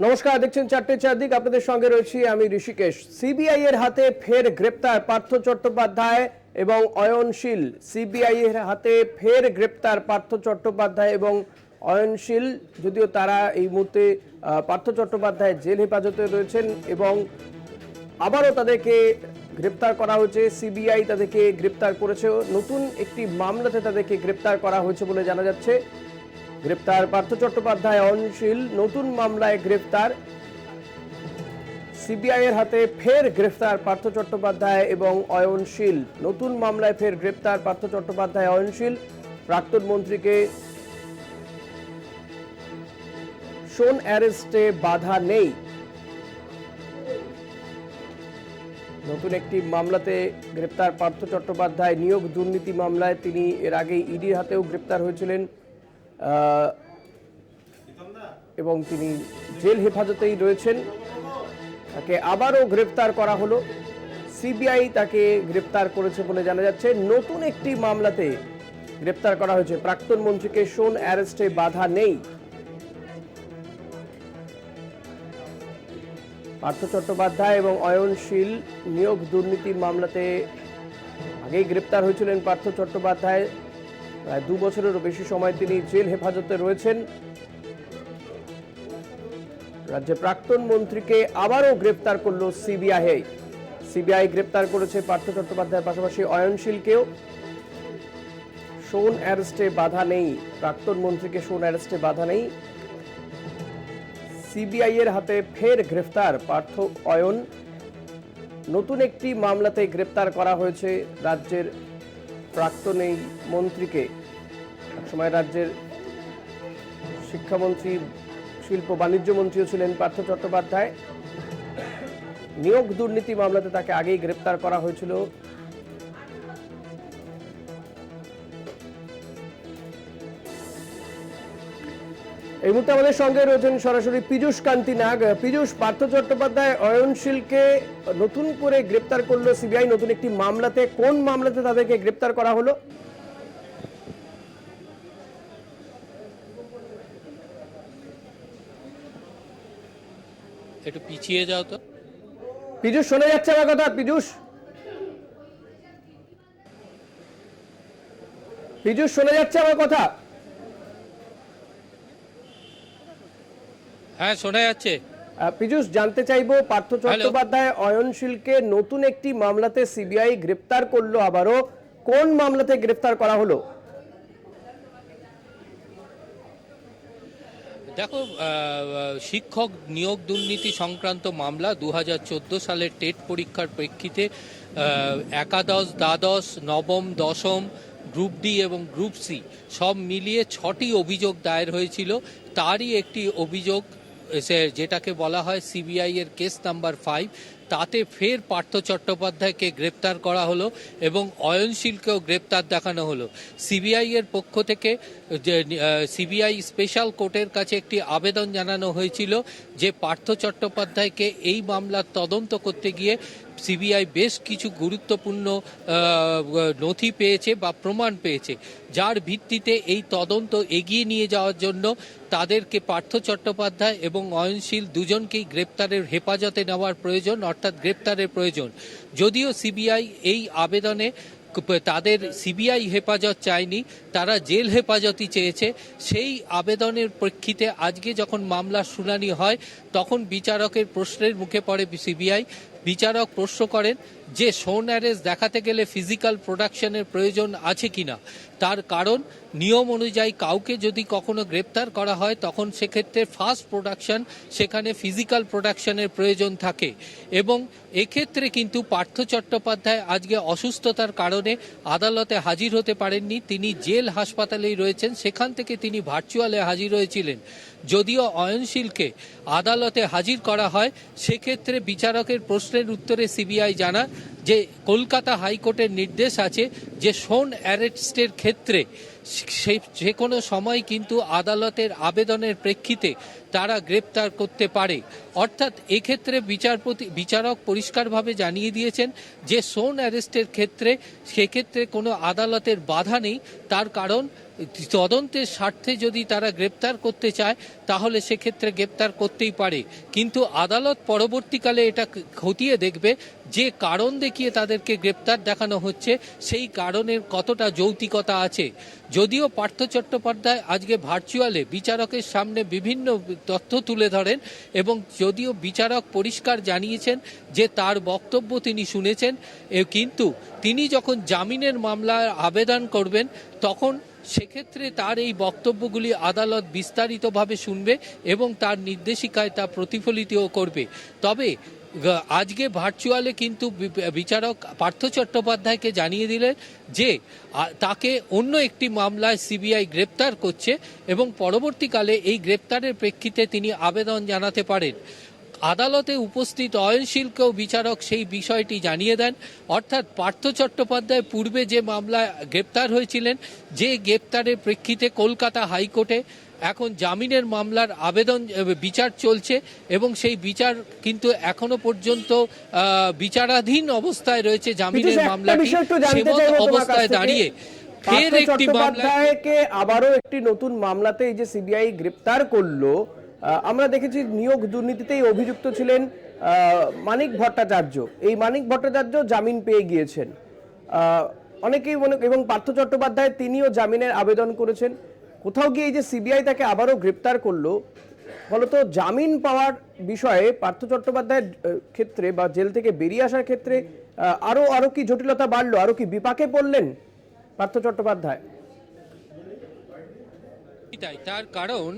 নমস্কার, দেখছেন চারটে চারদিক। আপনাদের সঙ্গে রয়েছি আমি ঋষিকেশ। সিবিআই এর হাতে ফের গ্রেপ্তার পার্থ চট্টোপাধ্যায় এবং অয়নশীল। সিবিআই এর হাতে ফের গ্রেপ্তার পার্থ চট্টোপাধ্যায় এবং অয়নশীল। যদিও তারা এই মুহূর্তে পার্থ চট্টোপাধ্যায় জেল হেফাজতে রয়েছেন এবং আবারও তাদেরকে গ্রেপ্তার করা হয়েছে। সিবিআই তাদেরকে গ্রেপ্তার করেছে, নতুন একটি মামলাতে তাদেরকে গ্রেপ্তার করা হয়েছে বলে জানা যাচ্ছে। গ্রেপ্তার পার্থ চট্টোপাধ্যায়, অয়নশীল নতুন মামলায় গ্রেপ্তার। সিবিআই এর হাতে ফের গ্রেফতার পার্থ চট্টোপাধ্যায় এবং অয়নশীল। নতুন মামলায় ফের গ্রেপ্তার পার্থ চট্টোপাধ্যায়, অয়নশীল। প্রাক্তন মন্ত্রীকে শোন অ্যারেস্টে বাধা নেই। নতুন একটি মামলাতে গ্রেপ্তার পার্থ চট্টোপাধ্যায়, নিয়োগ দুর্নীতি মামলায়। তিনি এর আগে ইডির হাতেও গ্রেপ্তার হয়েছিলেন এবং তিনি জেল হেফাজতেই রয়েছেন। তাকে আবারও গ্রেপ্তার করা হলো। সিবিআই তাকে গ্রেপ্তার করেছে বলে জানা যাচ্ছে। নতুন একটি মামলাতে গ্রেপ্তার করা হয়েছে। প্রাক্তন মন্ত্রীকে শোন অ্যারেস্টে বাধা নেই। পার্থ চট্টোপাধ্যায় এবং অয়নশীল নিয়োগ দুর্নীতি মামলাতে আগেই গ্রেপ্তার হয়েছিলেন পার্থ চট্টোপাধ্যায়। প্রায় 2 বছরেরও বেশি সময় তিনি জেল হেফাজতে রয়েছেন। রাজ্যে প্রাক্তন মন্ত্রীকে আবারও গ্রেপ্তার করলো সিবিআই। সিবিআই গ্রেপ্তার করেছে পার্থ চট্টোপাধ্যায়ের পাশাপাশি অয়নশীলকেও। শোন অ্যারেস্টে বাধা নেই। প্রাক্তন মন্ত্রীকে শোন অ্যারেস্টে বাধা নেই। সিবিআই এর হাতে ফের গ্রেফতার পার্থ, অয়ন। নতুন একটি মামলাতে গ্রেপ্তার করা হয়েছে রাজ্যের প্রাক্তন এই মন্ত্রীকে। একসময় রাজ্যের শিক্ষামন্ত্রী, শিল্প বাণিজ্য মন্ত্রীও ছিলেন পার্থ চট্টোপাধ্যায়। নিয়োগ দুর্নীতি মামলাতে তাকে আগেই গ্রেপ্তার করা হয়েছিল। এই মুহূর্তে আমাদের সঙ্গে রয়েছেন সরাসরি পীযূষ কান্তি নাগ। পীযূষ, পার্থ চট্টোপাধ্যায়, অয়নশীলকে নতুন করে গ্রেপ্তার করলো সিবিআই নতুন একটি মামলাতে। কোন মামলাতে তাদেরকে গ্রেপ্তার করা হলো? একটু পিছিয়ে যাও তো। পীযূষ, শোনা যাচ্ছে আমার কথা? পীযূষ, পীযূষ শোনা যাচ্ছে আমার কথা? হ্যাঁ, শোনা যাচ্ছে। পীযূষ, জানতে চাইবো, পার্থ চট্টোপাধ্যায়, অয়নশীলকে নতুন একটি মামলাতে সিবিআই গ্রেপ্তার করলো আবারও। কোন মামলাতে গ্রেপ্তার করা হলো? দেখো, শিক্ষক নিয়োগ দুর্নীতি সংক্রান্ত মামলা 2014 সালের টেট পরীক্ষার প্রেক্ষিতে একাদশ, দ্বাদশ, নবম, দশম, গ্রুপ ডি এবং গ্রুপ সি সব মিলিয়ে 6টি অভিযোগ দায়ের হয়েছিল। তারই একটি অভিযোগ, যেটাকে বলা হয় সিবিআই এর কেস নাম্বার 5, তাতে ফের পার্থ চট্টোপাধ্যায়কে গ্রেপ্তার করা হলো এবং অয়নশীলকেও গ্রেপ্তার দেখানো হলো। সিবিআই এর পক্ষ থেকে সিবিআই স্পেশাল কোর্টের কাছে একটি আবেদন জানানো হয়েছিল যে পার্থ চট্টোপাধ্যায়কে এই মামলার তদন্ত করতে গিয়ে সিবিআই বেশ কিছু গুরুত্বপূর্ণ নথি পেয়েছে বা প্রমাণ পেয়েছে, যার ভিত্তিতে এই তদন্ত এগিয়ে নিয়ে যাওয়ার জন্য তাদেরকে পার্থ চট্টোপাধ্যায় এবং অয়নশীল দুজনকেই গ্রেপ্তারের হেফাজতে নেওয়ার প্রয়োজন, অর্থাৎ গ্রেপ্তারের প্রয়োজন। যদিও সিবিআই এই আবেদনে তাদের সিবিআই হেফাজত চায়নি, তারা জেল হেফাজতই চেয়েছে। সেই আবেদনের প্রেক্ষিতে আজকে যখন মামলার শুনানি হয় তখন বিচারকের প্রশ্নের মুখে পড়ে সিবিআই। বিচারক প্রশ্ন করেন যে শোন অ্যারেস্ট দেখাতে গেলে ফিজিক্যাল প্রোডাকশনের প্রয়োজন আছে কিনা। তার কারণ, নিয়ম অনুযায়ী কাউকে যদি কখনো গ্রেপ্তার করা হয় তখন সেক্ষেত্রে ফার্স্ট প্রোডাকশন, সেখানে ফিজিক্যাল প্রোডাকশনের প্রয়োজন থাকে। এবং এক্ষেত্রে কিন্তু পার্থ চট্টোপাধ্যায় আজকে অসুস্থতার কারণে আদালতে হাজির হতে পারেননি। তিনি জেল হাসপাতালেই রয়েছেন, সেখান থেকে তিনি ভার্চুয়ালে হাজির হয়েছিলেন। যদিও অয়নশীলকে আদালতে হাজির করা হয়, সেক্ষেত্রে বিচারকের প্রশ্নের উত্তরে সিবিআই জানায় যে কলকাতা হাইকোর্টের নির্দেশ আছে যে শোন অ্যারেস্টের ক্ষেত্রে যে কোনো সময় কিন্তু আদালতের আবেদনের প্রেক্ষিতে তারা গ্রেপ্তার করতে পারে। অর্থাৎ এক্ষেত্রে বিচারক পরিষ্কারভাবে জানিয়ে দিয়েছেন যে শোন অ্যারেস্টের ক্ষেত্রে সেক্ষেত্রে কোনো আদালতের বাধা নেই, তার কারণ তদন্তের স্বার্থে যদি তারা গ্রেপ্তার করতে চায় তাহলে সেক্ষেত্রে গ্রেপ্তার করতেই পারে, কিন্তু আদালত পরবর্তীকালে এটা খতিয়ে দেখবে যে কারণ দেখিয়ে তাদেরকে গ্রেপ্তার দেখানো হচ্ছে সেই কারণের কতটা যৌক্তিকতা আছে। যদিও পার্থ চট্টোপাধ্যায় আজকে ভার্চুয়ালে বিচারকের সামনে বিভিন্ন তথ্য তুলে ধরেন এবং যদিও বিচারক পরিষ্কার জানিয়েছেন যে তার বক্তব্য তিনি শুনেছেন, কিন্তু তিনি যখন জামিনের মামলার আবেদন করবেন তখন সেক্ষেত্রে তার এই বক্তব্যগুলি আদালত বিস্তারিতভাবে শুনবে এবং তার নির্দেশিকায় তা প্রতিফলিতও করবে। তবে আজকে ভার্চুয়ালে কিন্তু বিচারক পার্থ চট্টোপাধ্যায়কে জানিয়ে দিলেন যে তাকে অন্য একটি মামলায় সিবিআই গ্রেপ্তার করছে এবং পরবর্তীকালে এই গ্রেপ্তারের প্রেক্ষিতে তিনি আবেদন জানাতে পারেন। আদালতে উপস্থিত অয়নশীলকেও বিচারক সেই বিষয়টি জানিয়ে দেন। অর্থাৎ পার্থ চট্টোপাধ্যায় পূর্বে যে মামলায় গ্রেপ্তার হয়েছিলেন, যে গ্রেপ্তারের প্রেক্ষিতে কলকাতা হাইকোর্টে এখন জামিনের মামলার বিচার চলছে এবং সেই বিচার কিন্তু এখনো পর্যন্ত বিচারাধীন অবস্থায় রয়েছে। জামিনের মামলাটি অবস্থায় দাঁড়িয়ে ফের একটি মামলাকে আবারও একটি নতুন মামলাতে এই যে সিবিআই গ্রেপ্তার করলো, আমরা দেখেছি নিয়োগ দুর্নীতিতেই অভিযুক্ত ছিলেন মানিক ভট্টাচার্য। এই মানিক ভট্টাচার্য জামিন পেয়ে গিয়েছেন, অনেকেই এবং পার্থ চট্টোপাধ্যায় তিনিও জামিনের আবেদন করেছেন। কোথাও গিয়ে এই যে সিবিআই তাকে আবারও গ্রেপ্তার করলো, ফলত জামিন পাওয়ার বিষয়ে পার্থ চট্টোপাধ্যায়ের ক্ষেত্রে বা জেল থেকে বেরিয়ে আসার ক্ষেত্রে আরো কি জটিলতা বাড়লো, আরো কি বিপাকে পড়লেন পার্থ চট্টোপাধ্যায়? তার কারণ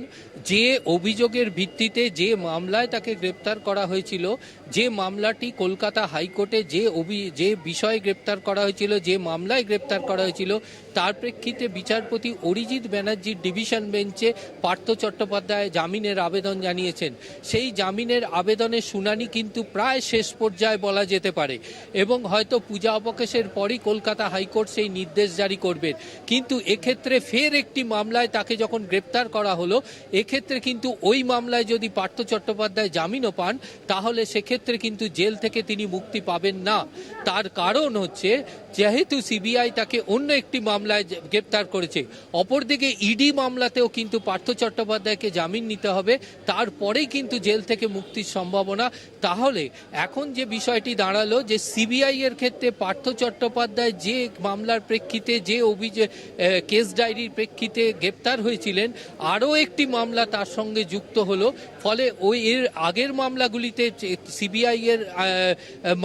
যে অভিযোগের ভিত্তিতে যে মামলায় তাকে গ্রেপ্তার করা হয়েছিল, যে মামলাটি কলকাতা হাইকোর্টে যে বিষয়ে গ্রেপ্তার করা হয়েছিল, যে মামলায় গ্রেপ্তার করা হয়েছিল, তার প্রেক্ষিতে বিচারপতি অরিজিৎ ব্যানার্জির ডিভিশন বেঞ্চে পার্থ চট্টোপাধ্যায় জামিনের আবেদন জানিয়েছেন। সেই জামিনের আবেদনের শুনানি কিন্তু প্রায় শেষ পর্যায়ে বলা যেতে পারে এবং হয়তো পূজা অবকাশের পরই কলকাতা হাইকোর্ট সেই নির্দেশ জারি করবেন। কিন্তু এক্ষেত্রে ফের একটি মামলায় তাকে যখন গ্রেপ্তার করা হলো, এক্ষেত্রে কিন্তু ওই মামলায় যদি পার্থ চট্টোপাধ্যায় জামিনও পান তাহলে সেক্ষেত্রে কিন্তু জেল থেকে তিনি মুক্তি পাবেন না। তার কারণ হচ্ছে যেহেতু সিবিআই তাকে অন্য একটি মামলায় গ্রেপ্তার করেছে, অপরদিকে ইডি মামলাতেও কিন্তু পার্থ চট্টোপাধ্যায়কে জামিন নিতে হবে, তারপরেই কিন্তু জেল থেকে মুক্তির সম্ভাবনা। তাহলে এখন যে বিষয়টি দাঁড়ালো যে সিবিআই এর ক্ষেত্রে পার্থ চট্টোপাধ্যায় যে মামলার প্রেক্ষিতে যে কেস ডায়েরির প্রেক্ষিতে গ্রেপ্তার হয়েছিলেন, আরও একটি মামলা তার সঙ্গে যুক্ত হলো। ফলে এর আগের মামলাগুলিতে সিবিআই এর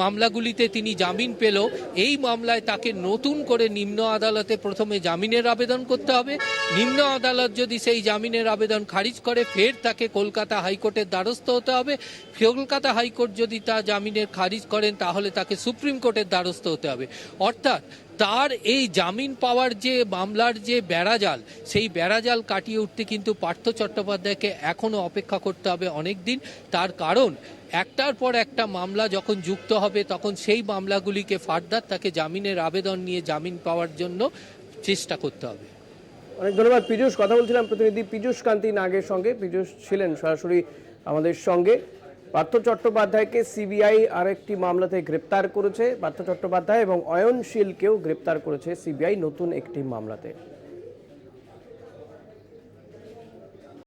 মামলাগুলিতে তিনি জামিন পেল, এই মামলায় তাকে নতুন করে নিম্ন আদালতে প্রথমে জামিনের আবেদন করতে হবে। নিম্ন আদালত যদি সেই জামিনের আবেদন খারিজ করে ফের তাকে কলকাতা হাইকোর্টের দ্বারস্থ হতে হবে। কলকাতা হাইকোর্ট যদি তা জামিনের খারিজ করেন তাহলে তাকে সুপ্রিম কোর্টের দ্বারস্থ হতে হবে। অর্থাৎ তার এই জামিন পাওয়ার যে মামলার যে বেড়াজাল, সেই বেড়াজাল কাটিয়ে উঠতে কিন্তু পার্থ চট্টোপাধ্যায়কে এখনো অপেক্ষা করতে হবে অনেক দিন। তার কারণ একটার পর একটা মামলা যখন যুক্ত হবে তখন সেই মামলাগুলিকে ফার্দার তাকে জামিনের আবেদন নিয়ে জামিন পাওয়ার জন্য চেষ্টা করতে হবে। অনেক ধন্যবাদ পীযূষ। কথা বলছিলাম প্রতিনিধি পীযূষ কান্তি নাগের সঙ্গে। পীযূষ ছিলেন সরাসরি আমাদের সঙ্গে। পার্থ চট্টোপাধ্যায়কে সিবিআই আরেকটি মামলাতে গ্রেপ্তার করেছে পার্থ চট্টোপাধ্যায় এবং অয়নশীলকেও গ্রেপ্তার করেছে সিবিআই নতুন একটি মামলাতে।